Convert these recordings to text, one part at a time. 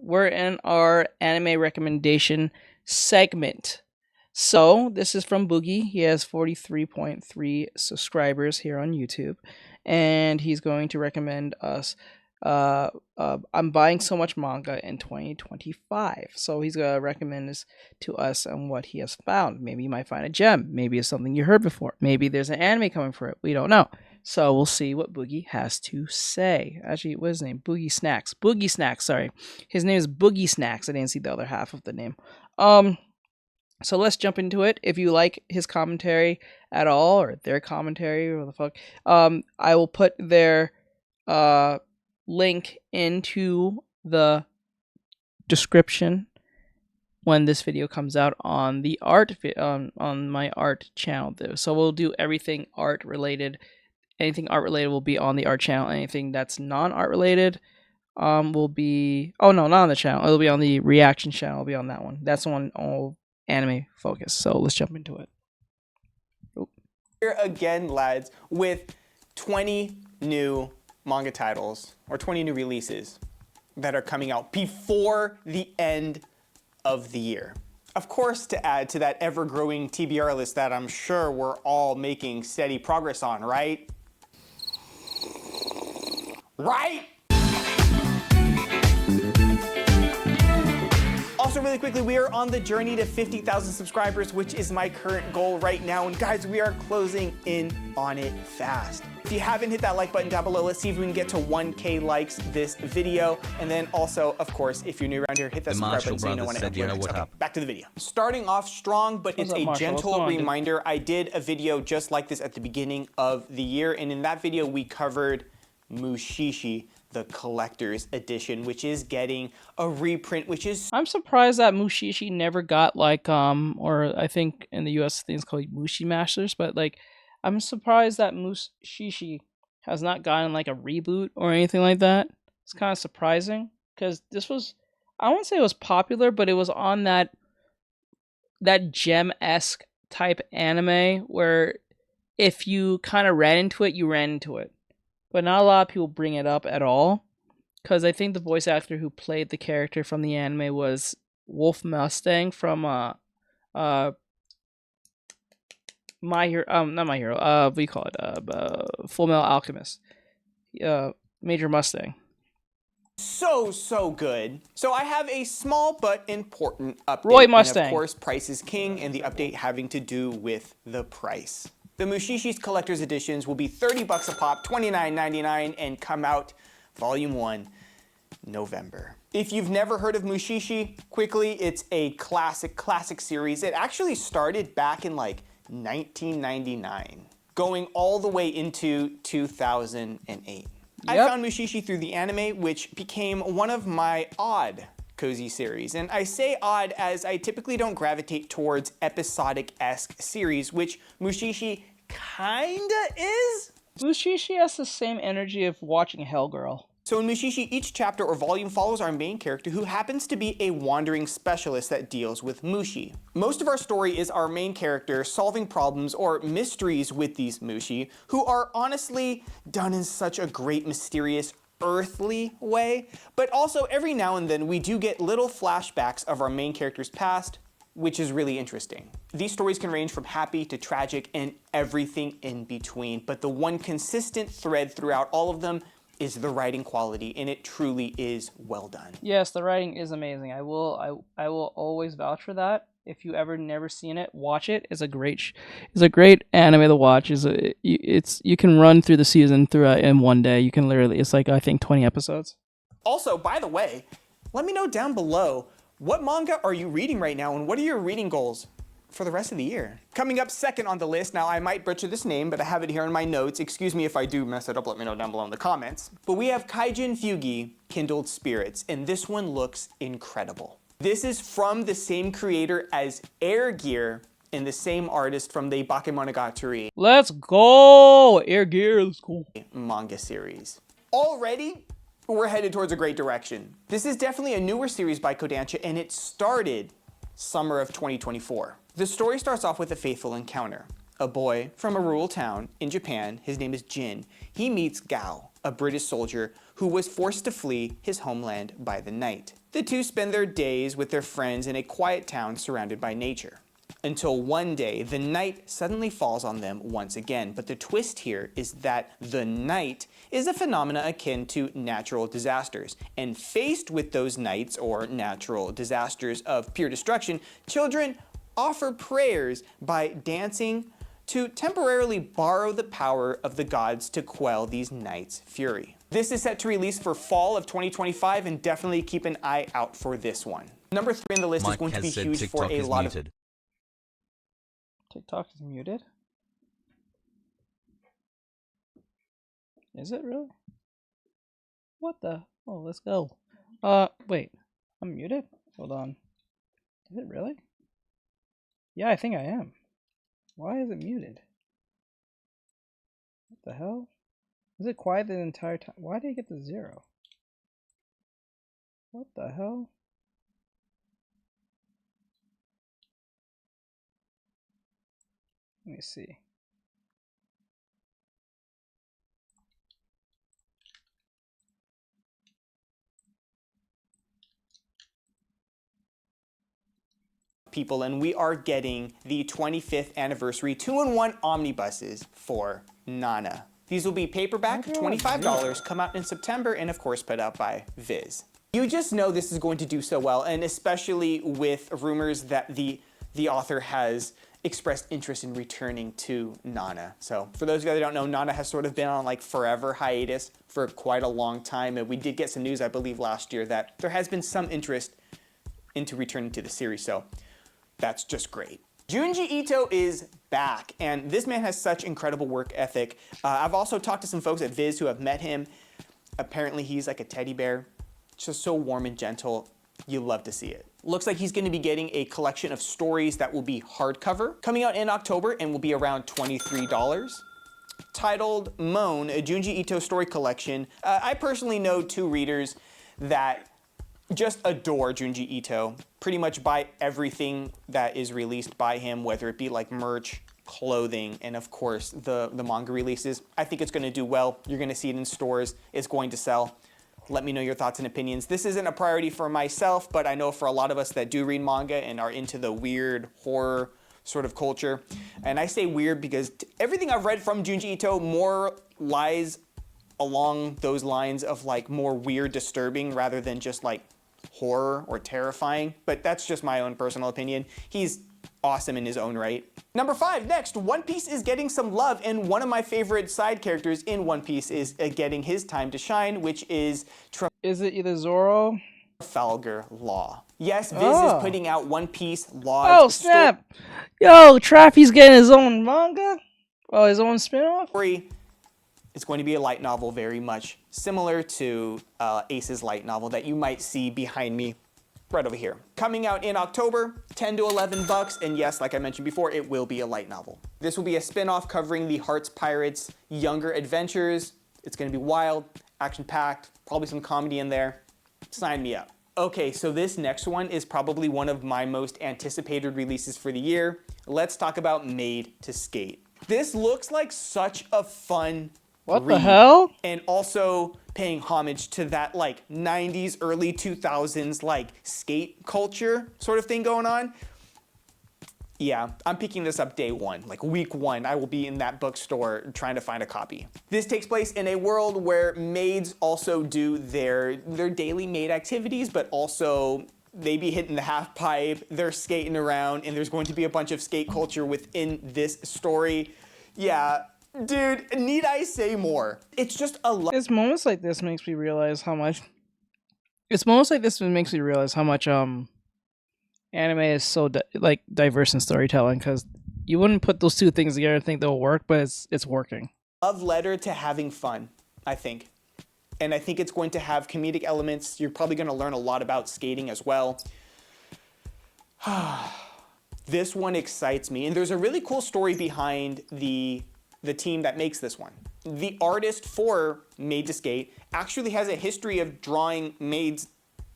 we're in our anime recommendation segment. So this is from Boogie. He has 43.3 subscribers here on YouTube, and he's going to recommend us. I'm buying so much manga in 2025, so he's gonna recommend this to us on what he has found. Maybe you might find a gem. Maybe it's something you heard before. Maybe there's an anime coming for it. We don't know. So we'll see what Boogie has to say. Actually, what's his name? Boogie Snacks. Boogie Snacks. Sorry, his name is Boogie Snacks. I didn't see the other half of the name. So let's jump into it. If you like his commentary at all, or their commentary, or what the fuck, I will put their link into the description when this video comes out on the on my art channel. So we'll do everything art related. Anything art related will be on the art channel. Anything that's non-art related will be, oh no, not on the channel. It'll be on the reaction channel. It'll be on that one. That's the one all anime focus. So let's jump into it. Here again, lads, with 20 new manga titles or 20 new releases that are coming out before the end of the year. Of course, to add to that ever-growing TBR list that I'm sure we're all making steady progress on, right? Right? Also, really quickly, we are on the journey to 50,000 subscribers, which is my current goal right now. And guys, we are closing in on it fast. If you haven't hit that like button down below, let's see if we can get to 1K likes this video. And then also, of course, if you're new around here, hit that subscribe button so you know when I upload next. Okay, back to the video. Starting off strong, but it's a gentle reminder. I did a video just like this at the beginning of the year. And in that video, we covered Mushishi, the collector's edition, which is getting a reprint, which is... I'm surprised that Mushishi never got like, or I think in the US things called Mushi Masters, but like, I'm surprised that Mushishi has not gotten like a reboot or anything like that. It's kind of surprising, because this was, I won't say it was popular, but it was on that gem-esque type anime where if you kind of ran into it, you ran into it. But not a lot of people bring it up at all, because I think the voice actor who played the character from the anime was Wolf Mustang from My Hero, not My Hero, what do you call it? Full Metal Alchemist. Major Mustang. So good. So I have a small but important update. Roy Mustang. And of course, price is king, and the update having to do with the price. The Mushishi's collector's editions will be 30 bucks a pop, $29.99, and come out Volume 1 November. If you've never heard of Mushishi, quickly, it's a classic series. It actually started back in like 1999, going all the way into 2008. Yep. I found Mushishi through the anime, which became one of my odd cozy series. And I say odd as I typically don't gravitate towards episodic-esque series, which Mushishi kinda is. Mushishi has the same energy of watching Hellgirl. So in Mushishi, each chapter or volume follows our main character, who happens to be a wandering specialist that deals with Mushi. Most of our story is our main character solving problems or mysteries with these Mushi, who are honestly done in such a great, mysterious, earthly way. But also every now and then we do get little flashbacks of our main character's past, which is really interesting. These stories can range from happy to tragic and everything in between, but the one consistent thread throughout all of them is the writing quality, and it truly is well done. Yes, the writing is amazing. I will always vouch for that. If you ever never seen it, watch it. It's a great anime to watch. You can run through the season in one day. You can literally, it's like I think 20 episodes. Also, by the way, let me know down below, what manga are you reading right now, and what are your reading goals for the rest of the year? Coming up second on the list, now I might butcher this name, but I have it here in my notes. Excuse me if I do mess it up, let me know down below in the comments. But we have Kaijin Fugi, Kindled Spirits, and this one looks incredible. This is from the same creator as Air Gear and the same artist from the Bakemonogatari. Let's go! Air Gear, let's go. Manga series. Already, we're headed towards a great direction. This is definitely a newer series by Kodansha, and it started summer of 2024. The story starts off with a fateful encounter. A boy from a rural town in Japan, his name is Jin, he meets Gao, a British soldier who was forced to flee his homeland by the night. The two spend their days with their friends in a quiet town surrounded by nature. Until one day, the night suddenly falls on them once again. But the twist here is that the night is a phenomena akin to natural disasters. And faced with those nights or natural disasters of pure destruction, children offer prayers by dancing to temporarily borrow the power of the gods to quell these nights' fury. This is set to release for fall of 2025, and definitely keep an eye out for this one. Number 3 on the list is going to be huge for a lot of... TikTok is muted? Is it really? What the? Oh, let's go. Wait. I'm muted? Hold on. Is it really? Yeah, I think I am. Why is it muted? What the hell? Was it quiet the entire time? Why did I get to 0? What the hell? Let me see. People, and we are getting the 25th anniversary 2-in-1 omnibuses for Nana. These will be paperback, $25, come out in September, and of course put out by Viz. You just know this is going to do so well, and especially with rumors that the author has expressed interest in returning to Nana. So for those of you that don't know, Nana has sort of been on like forever hiatus for quite a long time, and we did get some news, I believe, last year that there has been some interest into returning to the series, so that's just great. Junji Ito is back, and this man has such incredible work ethic. I've also talked to some folks at Viz who have met him. Apparently he's like a teddy bear, just so warm and gentle. You love to see it. Looks like he's going to be getting a collection of stories that will be hardcover, coming out in October and will be around $23. Titled Moan, a Junji Ito story collection. I personally know 2 readers that just adore Junji Ito. Pretty much buy everything that is released by him, whether it be like merch, clothing, and of course the manga releases. I think it's going to do well. You're going to see it in stores. It's going to sell. Let me know your thoughts and opinions. This isn't a priority for myself, but I know for a lot of us that do read manga and are into the weird horror sort of culture. And I say weird because everything I've read from Junji Ito more lies along those lines of like more weird, disturbing rather than just like horror or terrifying, but that's just my own personal opinion. He's awesome in his own right. Number 5, next, One Piece is getting some love, and one of my favorite side characters in One Piece is getting his time to shine, which is Is it either Zoro? Trafalgar Law. Yes, Viz is putting out One Piece Law. Oh, snap! Yo, Traffy's getting his own manga? Oh, his own spin-off? It's going to be a light novel, very much similar to Ace's light novel that you might see behind me right over here. Coming out in October, 10 to 11 bucks, and yes, like I mentioned before, it will be a light novel. This will be a spin-off covering the Hearts Pirates' younger adventures. It's going to be wild, action-packed, probably some comedy in there. Sign me up. Okay, so this next one is probably one of my most anticipated releases for the year. Let's talk about Made to Skate. This looks like such a fun What the hell? And also paying homage to that like 90s, early 2000s like skate culture sort of thing going on. Yeah, I'm picking this up day 1, like week 1. I will be in that bookstore trying to find a copy. This takes place in a world where maids also do their daily maid activities, but also they be hitting the half pipe, they're skating around, and there's going to be a bunch of skate culture within this story. Yeah. Dude, need I say more? It's just a lot. It's moments like this makes me realize how much. It's moments like this that makes me realize how much anime is so diverse in storytelling, because you wouldn't put those 2 things together and think they'll work, but it's working. Love letter to having fun, I think. And I think it's going to have comedic elements. You're probably going to learn a lot about skating as well. This one excites me, and there's a really cool story behind the team that makes this one. The artist for Made to Skate actually has a history of drawing maids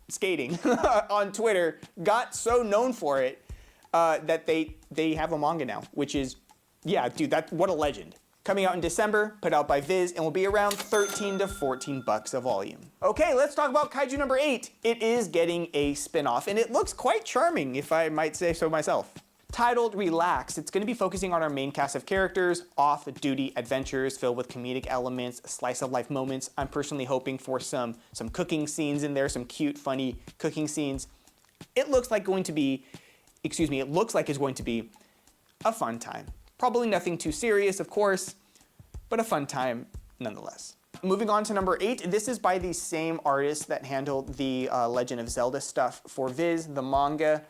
skating on Twitter, got so known for it that they have a manga now, which is, yeah, dude, what a legend. Coming out in December, put out by Viz, and will be around 13 to 14 bucks a volume. Okay, let's talk about Kaiju number 8. It is getting a spin-off, and it looks quite charming, if I might say so myself. Titled Relax, it's going to be focusing on our main cast of characters, off-duty adventures filled with comedic elements, slice-of-life moments. I'm personally hoping for some cooking scenes in there, some cute, funny cooking scenes. It looks like it's going to be a fun time. Probably nothing too serious, of course, but a fun time nonetheless. Moving on to number 8, this is by the same artist that handled the Legend of Zelda stuff for Viz, the manga.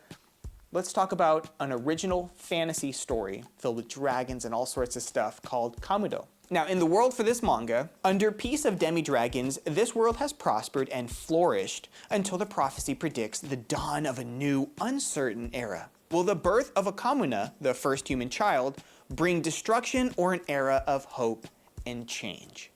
Let's talk about an original fantasy story filled with dragons and all sorts of stuff called Kamudo. Now, in the world for this manga, under peace of demi-dragons, this world has prospered and flourished until the prophecy predicts the dawn of a new, uncertain era. Will the birth of a Kamuna, the first human child, bring destruction or an era of hope and change?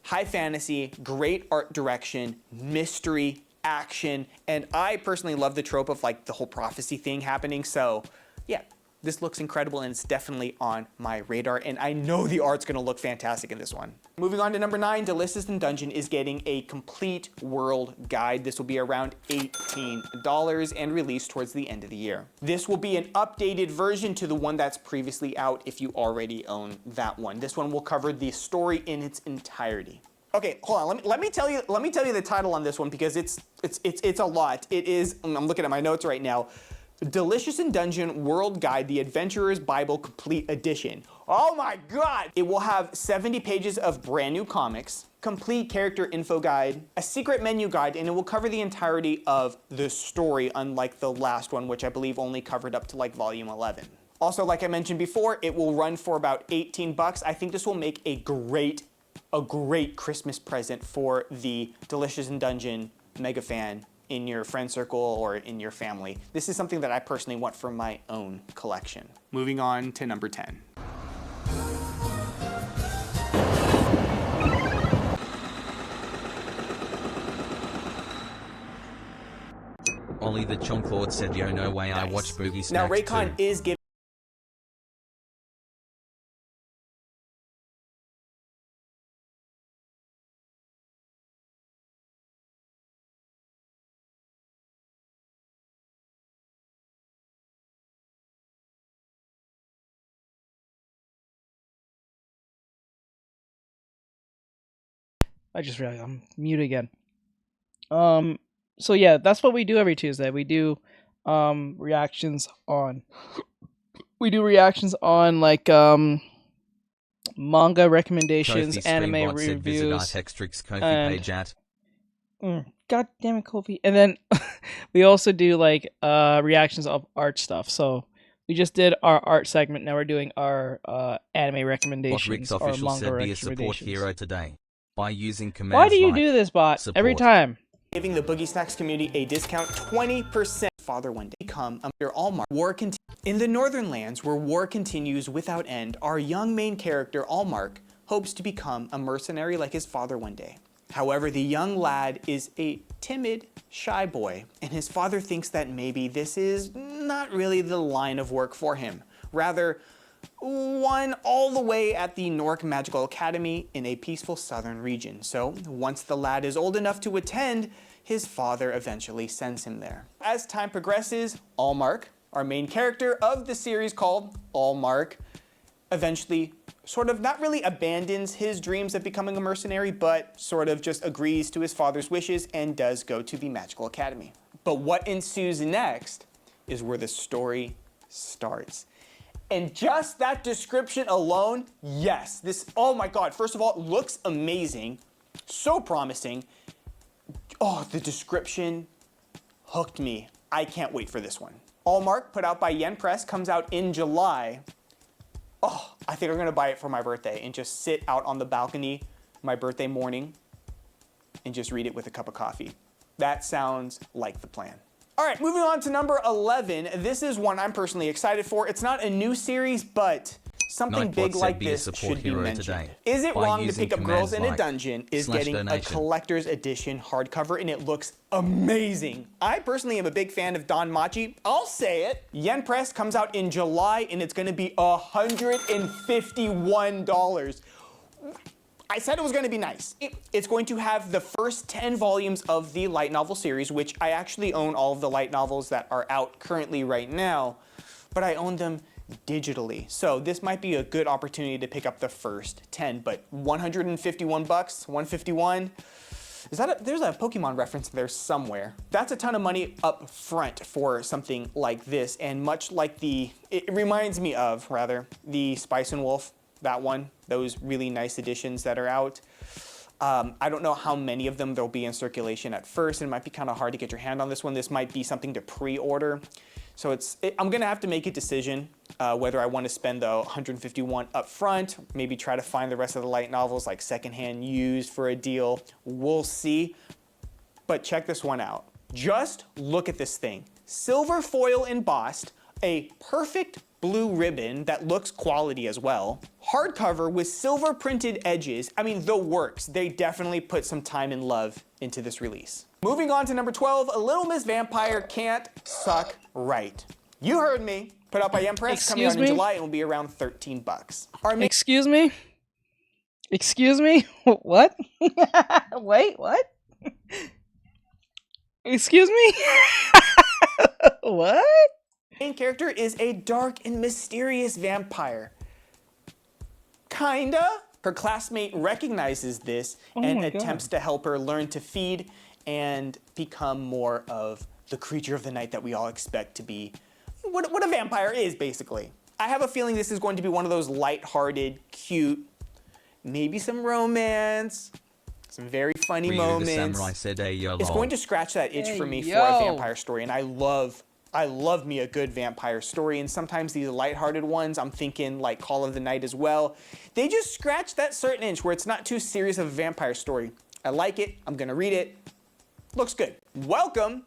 High fantasy, great art direction, mystery, action, and I personally love the trope of like the whole prophecy thing happening, so yeah, this looks incredible and it's definitely on my radar, and I know the art's gonna look fantastic in this one. Moving on to number 9, Delicious in Dungeon is getting a complete world guide. This will be around $18 and released towards the end of the year. This will be an updated version to the one that's previously out if you already own that one. This one will cover the story in its entirety. Okay, hold on. Let me tell you the title on this one because it's a lot. It is. I'm looking at my notes right now. Delicious in Dungeon World Guide: The Adventurer's Bible Complete Edition. Oh my God! It will have 70 pages of brand new comics, complete character info guide, a secret menu guide, and it will cover the entirety of the story, unlike the last one, which I believe only covered up to like volume 11. Also, like I mentioned before, it will run for about 18 bucks. I think this will make a great Christmas present for the Delicious in Dungeon mega fan in your friend circle or in your family. This is something that I personally want for my own collection. Moving on to number 10. Ollie the Chonklord said, yo, no way. I watched Boogie Snacks. Now Raycon too. is giving I just realized I'm mute again. So yeah, that's what we do every Tuesday. We do reactions on like manga recommendations, Kofi anime Streambot said, visit reviews, Artextric's Kofi and page at. God damn it, Kofi. And then we also do like reactions of art stuff. So we just did our art segment. Now we're doing our anime recommendations Rick's or official manga said, be a support recommendations. hero today by using commands. Why do you like do this, bot? support. Every time? Giving the Boogie Snacks community a discount 20%. Father one day become under Allmark. War continues. In the northern lands where war continues without end, our young main character Allmark hopes to become a mercenary like his father one day. However, the young lad is a timid, shy boy, and his father thinks that maybe this is not really the line of work for him. Rather, one all the way at the Nork Magical Academy in a peaceful southern region. So, once the lad is old enough to attend, his father eventually sends him there. As time progresses, Allmark, our main character of the series called Allmark, eventually sort of not really abandons his dreams of becoming a mercenary, but sort of just agrees to his father's wishes and does go to the Magical Academy. But what ensues next is where the story starts. And just that description alone, yes, this, oh my God, first of all, it looks amazing, so promising. Oh, the description hooked me. I can't wait for this one. Allmark, put out by Yen Press, comes out in July. Oh, I think I'm gonna buy it for my birthday and just sit out on the balcony my birthday morning and just read it with a cup of coffee. That sounds like the plan. All right, moving on to number 11. This is one I'm personally excited for. It's not a new series, but Something Nightbot big said like be a this support should be hero mentioned. today Is it by wrong to using pick up Girls in a commands like Dungeon is getting a /donation. collector's edition hardcover, and it looks amazing. I personally am a big fan of Don Machi. I'll say it. Yen Press comes out in July, and it's gonna be $151. I said it was going to be nice. It's going to have the first 10 volumes of the light novel series, which I actually own all of the light novels that are out currently right now, but I own them digitally. So this might be a good opportunity to pick up the first 10, but 151 bucks, 151. There's a Pokemon reference there somewhere. That's a ton of money up front for something like this, and much like it reminds me of, rather, the Spice and Wolf, that one, those really nice editions that are out. I don't know how many of them there'll be in circulation at first. It might be kind of hard to get your hand on this one. This might be something to pre-order. So I'm gonna have to make a decision whether I want to spend the 151 up front, maybe try to find the rest of the light novels like secondhand used for a deal. We'll see, but check this one out. Just look at this thing. Silver foil embossed, a perfect blue ribbon that looks quality as well. Hardcover with silver printed edges. I mean, the works. They definitely put some time and love into this release. Moving on to number 12, A Little Miss Vampire Can't Suck Right. You heard me. Put out by Empress, coming out in July, and will be around 13 bucks. Excuse me? Excuse me? What? Wait, what? Excuse me? What? Main character is a dark and mysterious vampire. Kinda. Her classmate recognizes this and attempts to help her learn to feed and become more of the creature of the night that we all expect to be what a vampire is, basically. I have a feeling this is going to be one of those light-hearted, cute, maybe some romance, some very funny Ryu moments. the Samurai said, "Hey, yo, It's lol." going to scratch that itch for me Hey, for a yo. vampire story, and I love me a good vampire story, and sometimes these lighthearted ones, I'm thinking like Call of the Night as well, they just scratch that certain inch where it's not too serious of a vampire story. I like it, I'm gonna read it, looks good. Welcome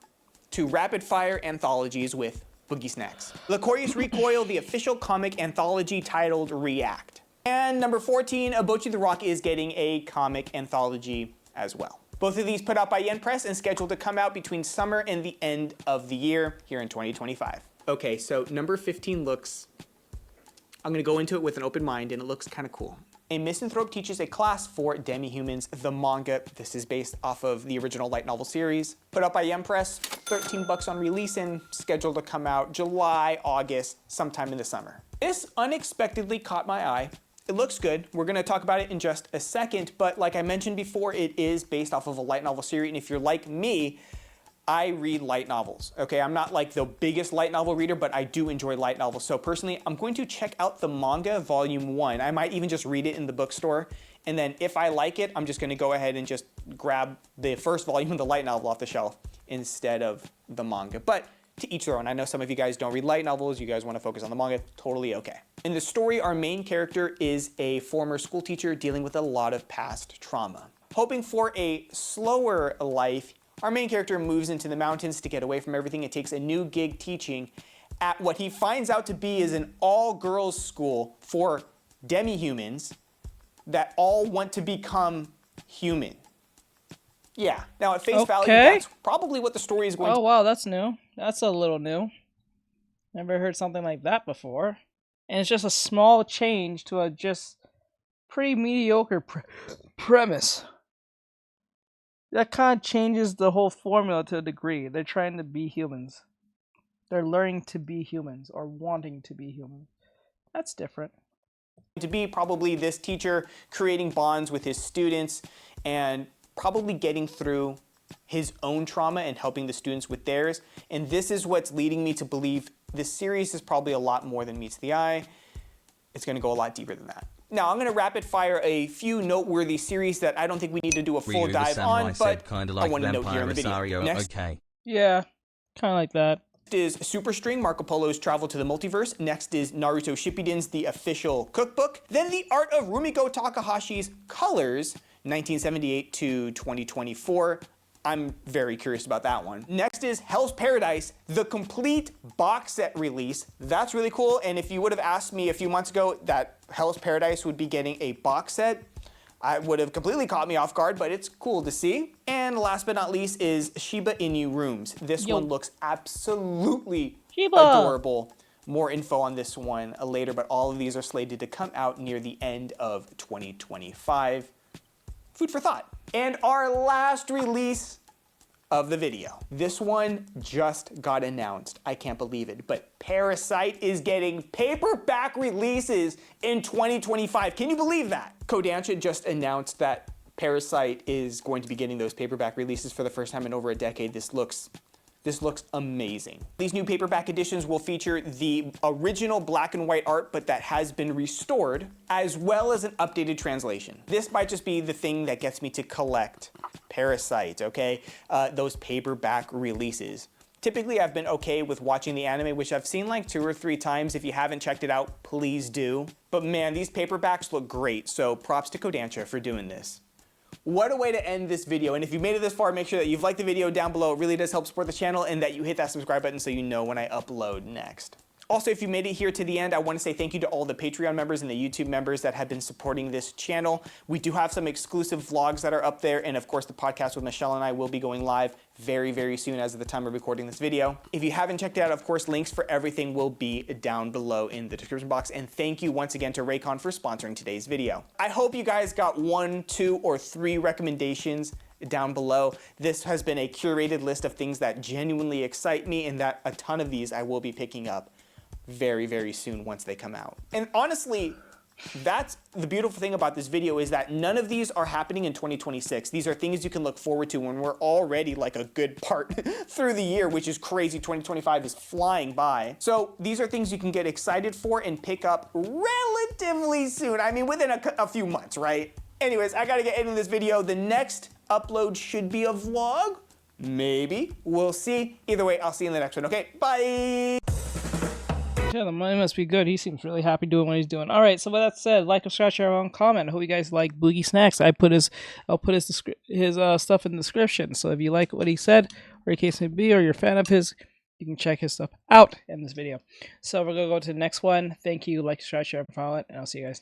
to Rapid Fire Anthologies with Boogie Snacks. Licorious Recoil, the official comic anthology titled React. And number 14, Abochi the Rock is getting a comic anthology as well. Both of these put out by Yen Press and scheduled to come out between summer and the end of the year here in 2025. Okay, so number 15 looks, I'm gonna go into it with an open mind, and it looks kind of cool. A misanthrope teaches a class for demi-humans, the manga. This is based off of the original light novel series. Put out by Yen Press, 13 bucks on release and scheduled to come out July, August, sometime in the summer. This unexpectedly caught my eye. It looks good. We're gonna talk about it in just a second, but like I mentioned before, it is based off of a light novel series, and if you're like me, I read light novels, okay? I'm not like the biggest light novel reader, but I do enjoy light novels. So personally, I'm going to check out the manga volume 1. I might even just read it in the bookstore, and then if I like it, I'm just gonna go ahead and just grab the first volume of the light novel off the shelf instead of the manga. But to each their own. I know some of you guys don't read light novels, you guys wanna focus on the manga, totally okay. In the story, our main character is a former school teacher dealing with a lot of past trauma. Hoping for a slower life, our main character moves into the mountains to get away from everything and takes a new gig teaching at what he finds out to be is an all-girls school for demi-humans that all want to become human. Yeah, now at face value, that's probably what the story is going to be. Oh, wow, that's new. That's a little new. Never heard something like that before. And it's just a small change to a just pretty mediocre premise. That kind of changes the whole formula to a degree. They're trying to be humans. They're learning to be humans or wanting to be humans. That's different. To be probably this teacher creating bonds with his students and probably getting through his own trauma and helping the students with theirs. And this is what's leading me to believe this series is probably a lot more than meets the eye. It's going to go a lot deeper than that. Now, I'm going to rapid fire a few noteworthy series that I don't think we need to do a full dive on, but I want to note here in the video. Next, yeah, kind of like that. Is Super String, Marco Polo's Travel to the Multiverse. Next is Naruto Shippuden's The Official Cookbook. Then The Art of Rumiko Takahashi's Colors, 1978 to 2024. I'm very curious about that one. Next is Hell's Paradise, the complete box set release. That's really cool, and if you would have asked me a few months ago that Hell's Paradise would be getting a box set, I would have completely caught me off guard, but it's cool to see. And last but not least is Shiba Inu Rooms. This one looks absolutely adorable. More info on this one later, but all of these are slated to come out near the end of 2025. Food for thought. And our last release of the video. This one just got announced. I can't believe it, but Parasite is getting paperback releases in 2025. Can you believe that? Kodansha just announced that Parasite is going to be getting those paperback releases for the first time in over a decade. This looks amazing. These new paperback editions will feature the original black and white art, but that has been restored, as well as an updated translation. This might just be the thing that gets me to collect Parasite, okay? Those paperback releases. Typically, I've been okay with watching the anime, which I've seen like 2 or 3 times. If you haven't checked it out, please do. But man, these paperbacks look great, so props to Kodansha for doing this. What a way to end this video, and if you made it this far, make sure that you've liked the video down below. It really does help support the channel, and that you hit that subscribe button so you know when I upload next. Also, if you made it here to the end, I want to say thank you to all the Patreon members and the YouTube members that have been supporting this channel. We do have some exclusive vlogs that are up there, and of course the podcast with Michelle and I will be going live very, very soon as of the time of recording this video. If you haven't checked it out, of course, links for everything will be down below in the description box, and thank you once again to Raycon for sponsoring today's video. I hope you guys got 1, 2, or 3 recommendations down below. This has been a curated list of things that genuinely excite me, and that a ton of these I will be picking up very, very soon once they come out. And honestly, that's the beautiful thing about this video, is that none of these are happening in 2026. These are things you can look forward to when we're already like a good part through the year, which is crazy. 2025 is flying by. So these are things you can get excited for and pick up relatively soon. I mean, within a few months, right? Anyways, I gotta get into this video. The next upload should be a vlog. Maybe. We'll see. Either way, I'll see you in the next one. Okay, bye! Yeah, the money must be good. He seems really happy doing what he's doing. All right, so with that said, like, subscribe, share, and comment. I hope you guys like Boogie Snacks. I'll put his stuff in the description. So if you like what he said, or the case may be, or you're a fan of his, you can check his stuff out in this video. So we're gonna go to the next one. Thank you. Like, subscribe, share, and comment, and I'll see you guys next time.